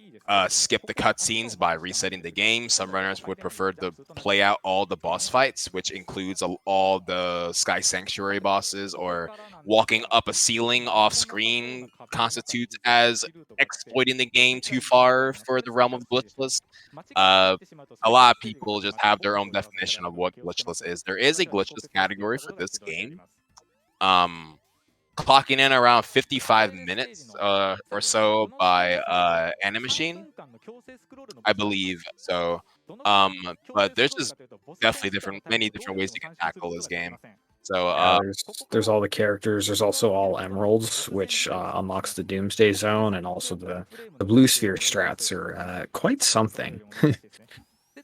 skip the cutscenes by resetting the game. Some runners would prefer to play out all the boss fights, which includes all the Sky Sanctuary bosses, or walking up a ceiling off screen constitutes as exploiting the game too far for the realm of glitchless. A lot of people just have their own definition of what glitchless is. There is a glitchless category for this game. Clocking in around 55 minutes or so by Animachine, I believe. So, but there's just definitely many different ways you can tackle this game. So, there's all the characters. There's also all emeralds, which unlocks the Doomsday Zone, and also the Blue Sphere strats are quite something.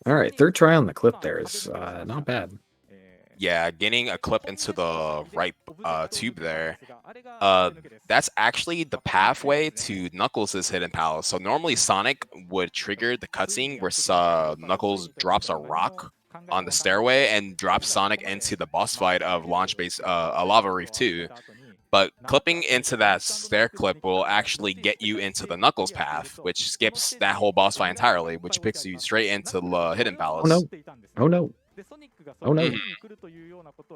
All right, third try on the clip there is not bad. Yeah, getting a clip into the right tube there. That's actually the pathway to Knuckles' hidden palace. So normally Sonic would trigger the cutscene where Knuckles drops a rock on the stairway and drops Sonic into the boss fight of Launch Base, a Lava Reef 2. But clipping into that stair clip will actually get you into the Knuckles path, which skips that whole boss fight entirely, which picks you straight into the hidden Oh palace. no! Oh no! Oh no!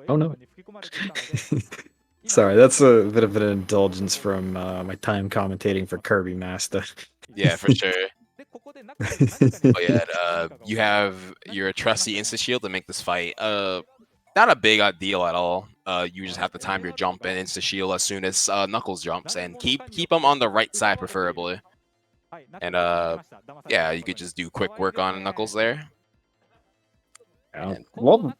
Oh no! Sorry, that's a bit of an indulgence from my time commentating for Kirby Master. Yeah, for sure. But yeah, you have your trusty insta shield to make this fight not a big deal at all. You just have to time your jump and insta shield as soon as Knuckles jumps, and keep them on the right side preferably. And yeah, you could just do quick work on Knuckles there. Well,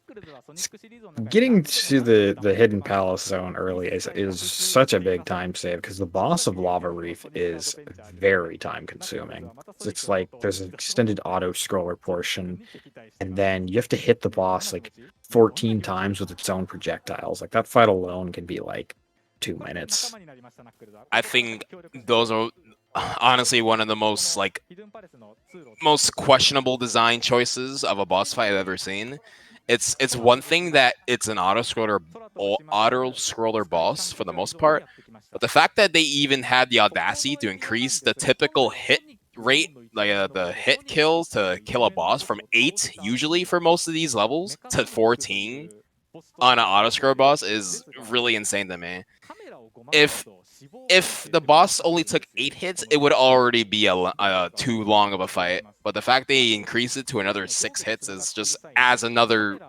getting to the hidden palace zone early is such a big time save because the boss of Lava Reef is very time consuming. It's like there's an extended auto scroller portion, and then you have to hit the boss like 14 times with its own projectiles. Like that fight alone can be like 2 minutes. I think those are honestly one of the most questionable design choices of a boss fight I've ever seen. It's one thing that it's an auto scroller boss for the most part, but the fact that they even had the audacity to increase the typical hit rate, like the hit kills to kill a boss from 8 usually for most of these levels to 14 on an auto scroll boss is really insane to me. If the boss only took 8 hits, it would already be too long of a fight. But the fact they increase it to another 6 hits is just adds another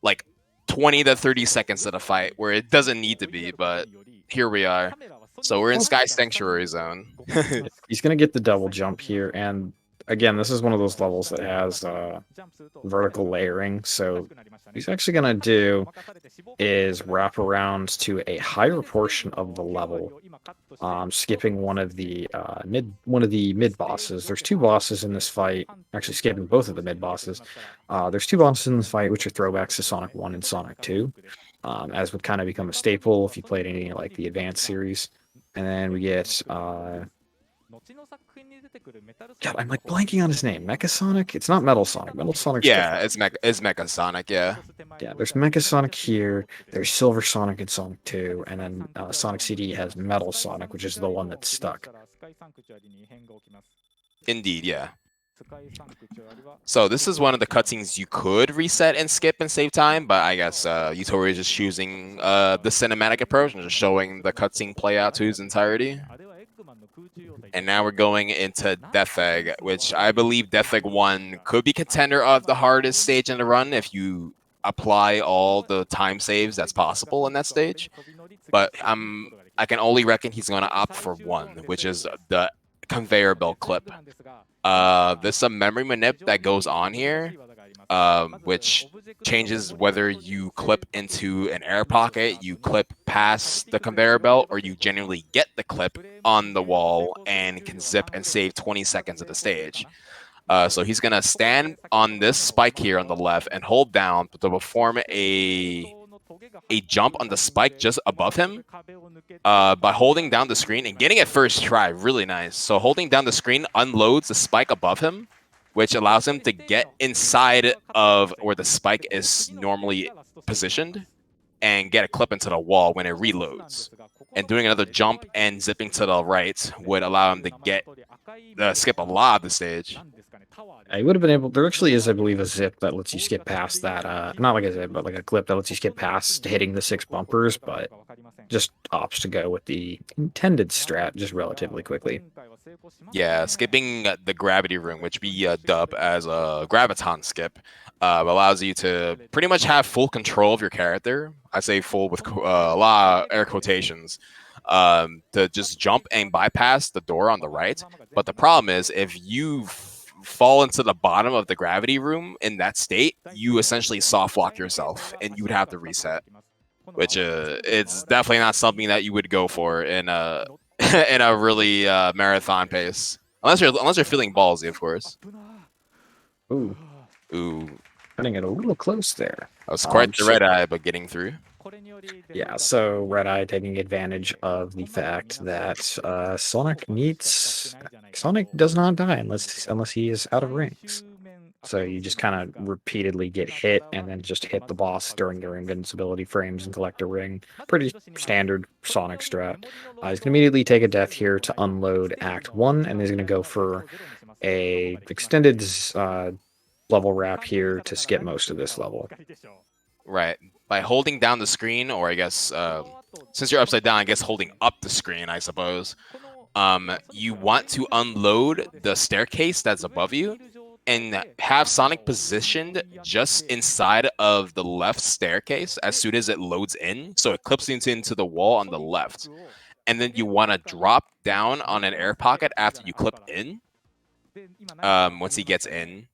like 20 to 30 seconds to the fight where it doesn't need to be. But here we are. So we're in Sky Sanctuary Zone. He's gonna get the double jump here, and again, this is one of those levels that has vertical layering. So what he's actually gonna do is wrap around to a higher portion of the level, skipping one of the mid bosses. There's 2 bosses in this fight. Actually, skipping both of the mid bosses. There's 2 bosses in this fight, which are throwbacks to Sonic 1 and Sonic 2, as would kind of become a staple if you played any like the Advanced series. And then we get God, I'm like blanking on his name. Mecha Sonic? It's not Metal Sonic. Metal Sonic. Yeah, it's Mecha Sonic. Yeah. Yeah, there's Mecha Sonic here. There's Silver Sonic in Sonic 2, and then Sonic CD has Metal Sonic, which is the one that's stuck. Indeed, yeah. So this is one of the cutscenes you could reset and skip and save time, but I guess Yutori is just choosing the cinematic approach and just showing the cutscene play out to its entirety. And now we're going into Death Egg, which I believe Death Egg 1 could be contender of the hardest stage in the run if you apply all the time saves that's possible in that stage. But I can only reckon he's going to opt for 1, which is the conveyor belt clip. There's some memory manip that goes on here, which changes whether you clip into an air pocket, you clip past the conveyor belt, or you genuinely get the clip on the wall and can zip and save 20 seconds of the stage. So he's going to stand on this spike here on the left and hold down to perform a jump on the spike just above him by holding down the screen and getting it first try. Really nice. So holding down the screen unloads the spike above him, which allows him to get inside of where the spike is normally positioned and get a clip into the wall when it reloads. And doing another jump and zipping to the right would allow him to skip a lot of the stage. I would have been able. There actually is, I believe, a zip that lets you skip past that. Not like a zip, but like a clip that lets you skip past hitting the 6 bumpers, but just opts to go with the intended strat just relatively quickly. Yeah, skipping the gravity room, which we dub as a graviton skip, allows you to pretty much have full control of your character. I say full with a lot of air quotations. To just jump and bypass the door on the right. But the problem is, if you fall into the bottom of the gravity room in that state, you essentially soft lock yourself and you would have to reset, which it's definitely not something that you would go for in a in a really marathon pace, unless you're feeling ballsy, of course. Ooh. Cutting it a little close there. That was quite the red eye, but getting through. Yeah, so Red Eye taking advantage of the fact that Sonic does not die unless he is out of rings. So you just kind of repeatedly get hit and then just hit the boss during your invincibility frames and collect a ring. Pretty standard Sonic strat. He's gonna immediately take a death here to unload Act 1, and he's gonna go for a extended level wrap here to skip most of this level. Right. By holding down the screen, or I guess since you're upside down, I guess holding up the screen, I suppose. You want to unload the staircase that's above you and have Sonic positioned just inside of the left staircase as soon as it loads in, so it clips into the wall on the left. And then you want to drop down on an air pocket after you clip in, once he gets in.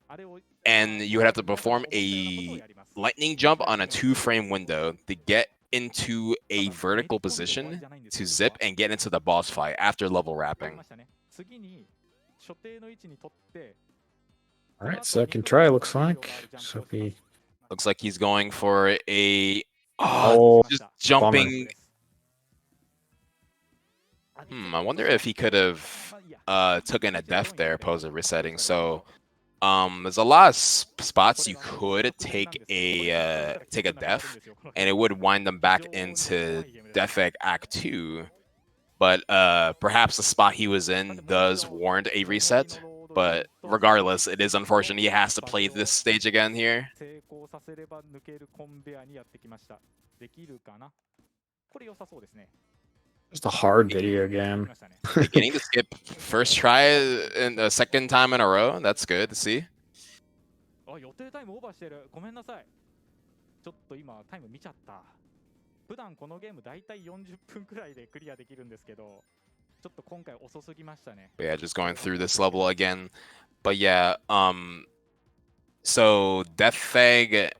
And you would have to perform a lightning jump on a 2-frame window to get into a vertical position to zip and get into the boss fight after level wrapping. All right, second try looks like. So he looks like he's going for a just jumping. I wonder if he could have taken a death there, opposed to resetting. So there's a lot of spots you could take a death, and it would wind them back into Death Egg Act 2. But perhaps the spot he was in does warrant a reset. But regardless, it is unfortunate he has to play this stage again here. Just a hard video game. Getting to skip first try in the second time in a row. That's good to see. But yeah, just going through this level again. But yeah, so Death Egg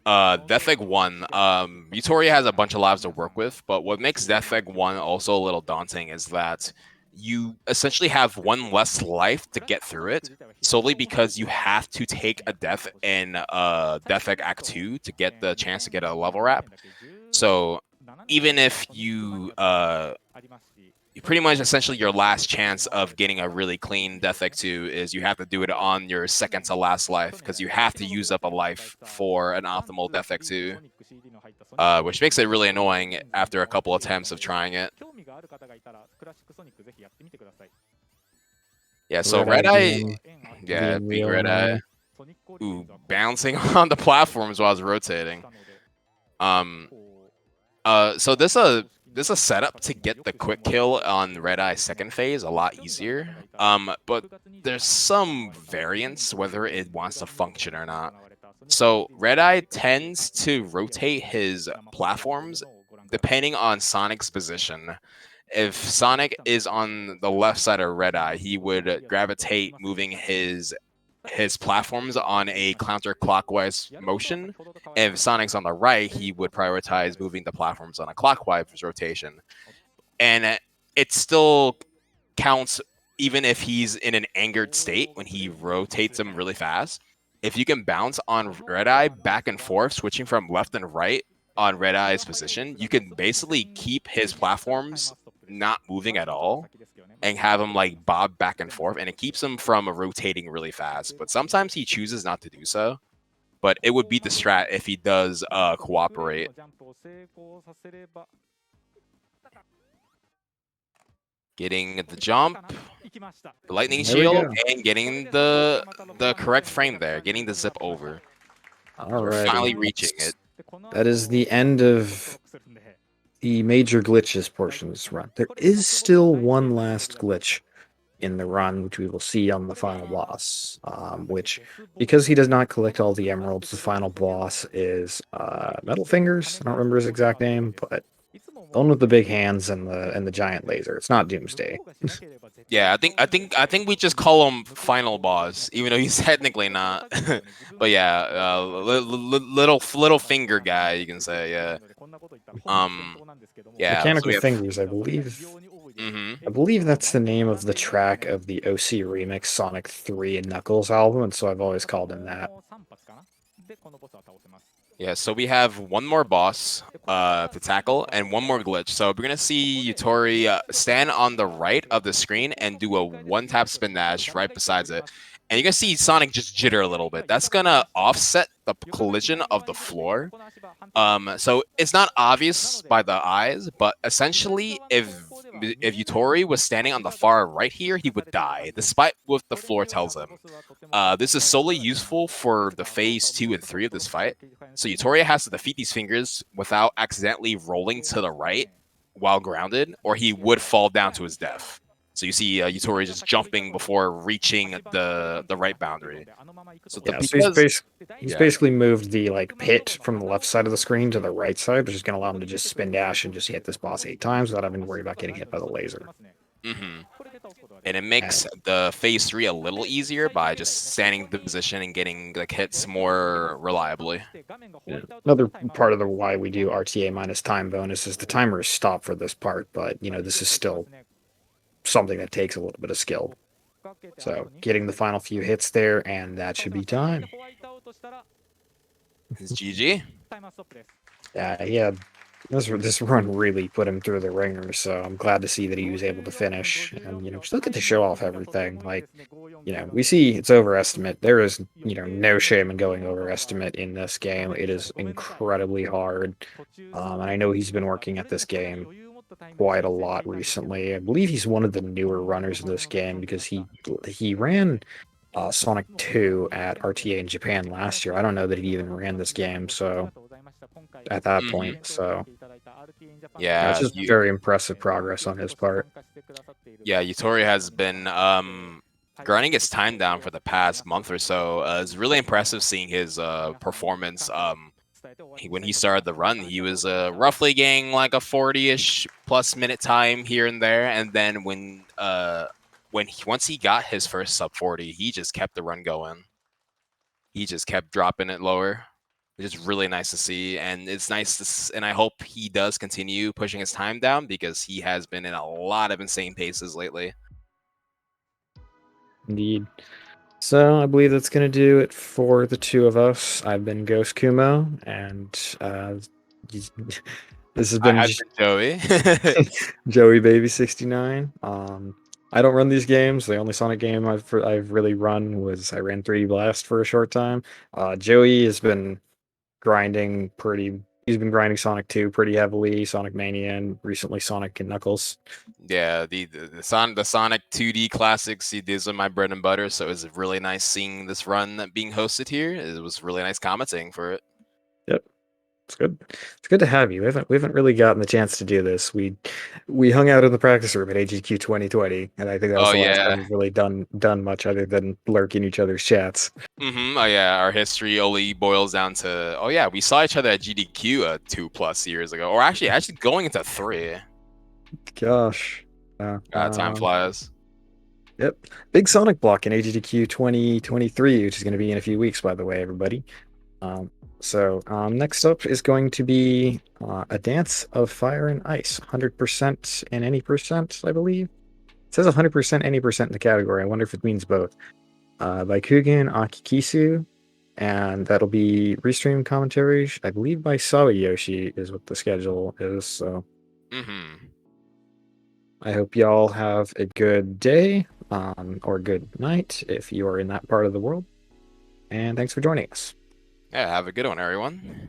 1, Yutori has a bunch of lives to work with, but what makes Death Egg 1 also a little daunting is that you essentially have one less life to get through it, solely because you have to take a death in Death Egg Act 2 to get the chance to get a level wrap. So even if you pretty much essentially your last chance of getting a really clean Death Egg 2 is you have to do it on your second to last life, because you have to use up a life for an optimal Death Egg 2, which makes it really annoying after a couple attempts of trying it. Yeah, so Red Eye, yeah, big Red Eye. Ooh, bouncing on the platforms while it's rotating. So this a setup to get the quick kill on Red Eye second phase a lot easier. But there's some variance whether it wants to function or not. So Red Eye tends to rotate his platforms depending on Sonic's position. If Sonic is on the left side of Red Eye, he would gravitate moving his platforms on a counterclockwise motion. If Sonic's on the right, he would prioritize moving the platforms on a clockwise rotation. And it still counts even if he's in an angered state when he rotates them really fast. If you can bounce on Red Eye back and forth, switching from left and right on Red Eye's position, you can basically keep his platforms not moving at all and have him like bob back and forth, and it keeps him from rotating really fast. But sometimes he chooses not to do so. But it would beat the strat if he does cooperate. Getting the jump, the lightning shield, and getting the correct frame there, getting the zip over. All right, finally reaching it. That is the end of the major glitches portion of this run. There is still one last glitch in the run, which we will see on the final boss, which, because he does not collect all the emeralds, the final boss is Metal Fingers. I don't remember his exact name, but the one with the big hands and the giant laser. It's not Doomsday. Yeah, I think we just call him Final Boss, even though he's technically not. But yeah, little finger guy, you can say. Yeah. Yeah. Mechanical Fingers, I believe. I believe that's the name of the track of the OC remix Sonic 3 and Knuckles album, and so I've always called him that. Yeah, so we have one more boss to tackle and one more glitch. So we're gonna see Yutori stand on the right of the screen and do a one-tap spin dash right besides it. And you're gonna see Sonic just jitter a little bit. That's gonna offset the collision of the floor. So it's not obvious by the eyes, but essentially, if Yutori was standing on the far right here, he would die, despite what the floor tells him. This is solely useful for the phase 2 and 3 of this fight. So Yutori has to defeat these fingers without accidentally rolling to the right while grounded, or he would fall down to his death. So you see Yutori just jumping before reaching the right boundary. So Yeah, so he's basically moved the like pit from the left side of the screen to the right side, which is going to allow him to just spin dash and just hit this boss 8 times without having to worry about getting hit by the laser. And it makes the phase 3 a little easier by just standing the position and getting like hits more reliably. Yeah. Another part of the why we do RTA minus time bonus is the timer is stopped for this part, but you know this is still something that takes a little bit of skill. So getting the final few hits there, and that should be time. It's GG. Yeah, this run really put him through the ringer, so I'm glad to see that he was able to finish. And you know, still get to show off everything. Like, you know, we see it's overestimate. There is, you know, no shame in going overestimate in this game. It is incredibly hard. And I know he's been working at this game quite a lot recently. I believe he's one of the newer runners in this game because he ran Sonic 2 at RTA in Japan last year. I don't know that he even ran this game, so at that point, so yeah, it's just very impressive progress on his part. Yeah, Yutori has been grinding his time down for the past month or so. It's really impressive seeing his performance. When he started the run, he was roughly getting like a 40-ish plus minute time here and there, and then once he got his first sub 40, he just kept the run going. He just kept dropping it lower, which is really nice to see, and it's nice to, and I hope he does continue pushing his time down because he has been in a lot of insane paces lately. Indeed. So I believe that's going to do it for the two of us. I've been Ghost Kumo, and this has been Joey. Joey Baby 69. I don't run these games. The only Sonic game I've really run was I ran 3D Blast for a short time. Joey has been grinding He's been grinding Sonic 2 pretty heavily, Sonic Mania, and recently Sonic and Knuckles. Yeah, the Sonic 2D classics, these are my bread and butter, so it was really nice seeing this run being hosted here. It was really nice commenting for it. Yep. It's good. It's good to have you. We haven't really gotten the chance to do this. We hung out in the practice room at AGQ 2020, and I think that was the last time we've really done much other than lurk in each other's chats. Oh yeah, our history only boils down to we saw each other at GDQ 2+ years ago, or actually going into 3. Gosh, time flies. Yep, big Sonic block in AGDQ 2023, which is going to be in a few weeks, by the way, everybody. So next up is going to be a Dance of Fire and Ice, 100% and any percent, I believe. It says 100% any percent in the category. I wonder if it means both. By Kugan Akikisu, and that'll be restream commentary, I believe, by Sawayoshi is what the schedule is. So I hope y'all have a good day or good night if you are in that part of the world. And thanks for joining us. Yeah, have a good one, everyone.